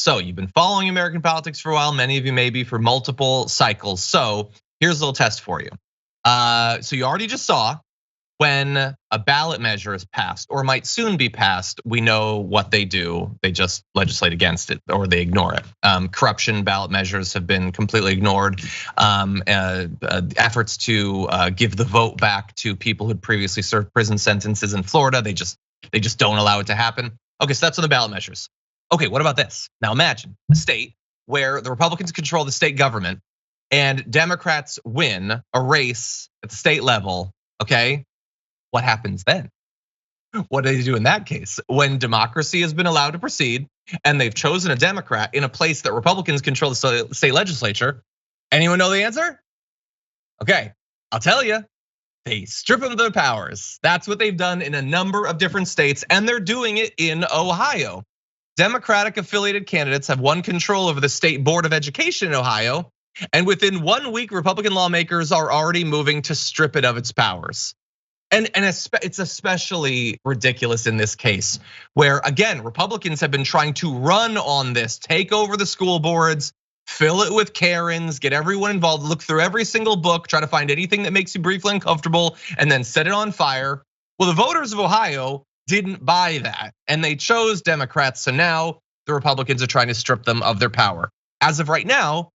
So you've been following American politics for a while, many of you maybe for multiple cycles. So here's a little test for you. So you already just saw when a ballot measure is passed or might soon be passed, we know what they do. They just legislate against it or they ignore it. Corruption ballot measures have been completely ignored. Efforts to give the vote back to people who'd previously served prison sentences in Florida, they just don't allow it to happen. Okay, so that's on the ballot measures. Okay, what about this? Now imagine a state where the Republicans control the state government and Democrats win a race at the state level, okay? What happens then? What do they do in that case? When democracy has been allowed to proceed and they've chosen a Democrat in a place that Republicans control the state legislature, anyone know the answer? Okay, I'll tell you, they strip them of their powers. That's what they've done in a number of different states and they're doing it in Ohio. Democratic affiliated candidates have won control over the state board of education in Ohio. And within 1 week, Republican lawmakers are already moving to strip it of its powers. And it's especially ridiculous in this case, where again, Republicans have been trying to run on this, take over the school boards, fill it with Karens, get everyone involved, look through every single book, try to find anything that makes you briefly uncomfortable, and then set it on fire. Well, the voters of Ohio didn't buy that, and they chose Democrats, so now the Republicans are trying to strip them of their power. As of right now,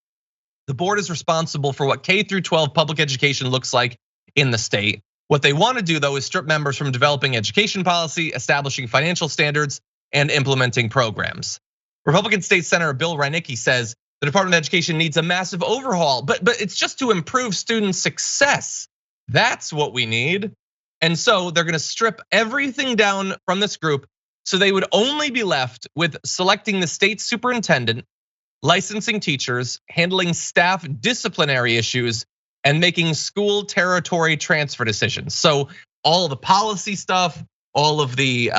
the board is responsible for what K through 12 public education looks like in the state. What they want to do though is strip members from developing education policy, establishing financial standards, and implementing programs. Republican State Senator Bill Reinicki says the Department of Education needs a massive overhaul, but it's just to improve student success. That's what we need. And so they're gonna strip everything down from this group so they would only be left with selecting the state superintendent, licensing teachers, handling staff disciplinary issues, and making school territory transfer decisions. So all of the policy stuff, all of the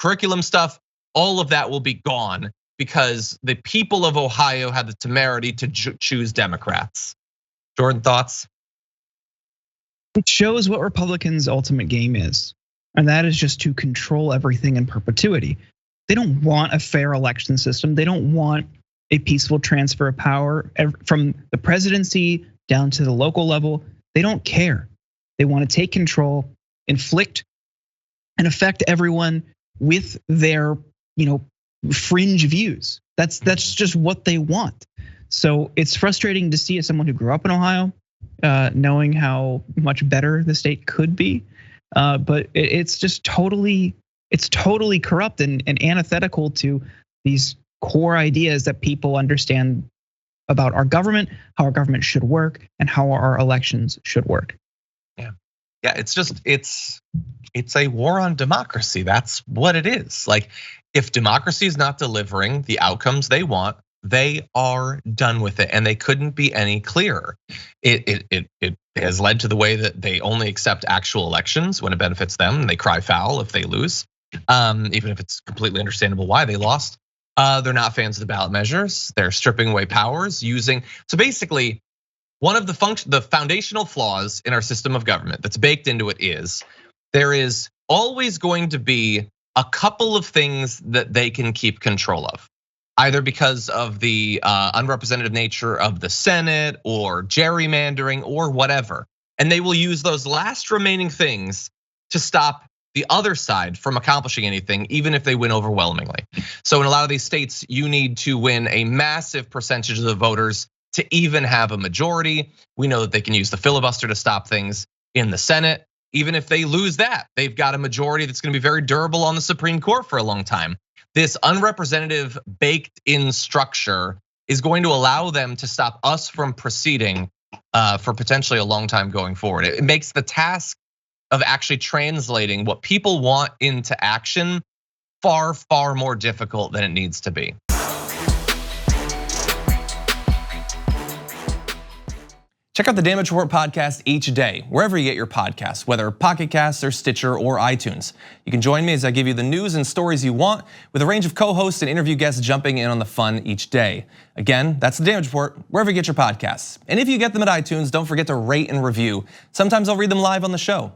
curriculum stuff, all of that will be gone because the people of Ohio had the temerity to choose Democrats. Jordan, thoughts? It shows what Republicans' ultimate game is, and that is just to control everything in perpetuity. They don't want a fair election system. They don't want a peaceful transfer of power from the presidency down to the local level. They don't care. They want to take control, inflict and affect everyone with their, fringe views. That's just what they want. So it's frustrating to see as someone who grew up in Ohio, knowing how much better the state could be. But it's just totally corrupt and antithetical to these core ideas that people understand about our government, how our government should work, and how our elections should work. Yeah, it's a war on democracy. That's what it is. Like, if democracy is not delivering the outcomes they want, they are done with it, and they couldn't be any clearer. It has led to the way that they only accept actual elections when it benefits them, and they cry foul if they lose, even if it's completely understandable why they lost. They're not fans of the ballot measures. They're stripping away powers using. So basically, one of the foundational flaws in our system of government that's baked into it is there is always going to be a couple of things that they can keep control of, either because of the unrepresentative nature of the Senate or gerrymandering or whatever. And they will use those last remaining things to stop the other side from accomplishing anything, even if they win overwhelmingly. So in a lot of these states, you need to win a massive percentage of the voters to even have a majority. We know that they can use the filibuster to stop things in the Senate. Even if they lose that, they've got a majority that's gonna be very durable on the Supreme Court for a long time. This unrepresentative baked in structure is going to allow them to stop us from proceeding for potentially a long time going forward. It makes the task of actually translating what people want into action far, far more difficult than it needs to be. Check out the Damage Report podcast each day, wherever you get your podcasts, whether Pocket Casts or Stitcher or iTunes. You can join me as I give you the news and stories you want, with a range of co-hosts and interview guests jumping in on the fun each day. Again, that's the Damage Report, wherever you get your podcasts. And if you get them at iTunes, don't forget to rate and review. Sometimes I'll read them live on the show.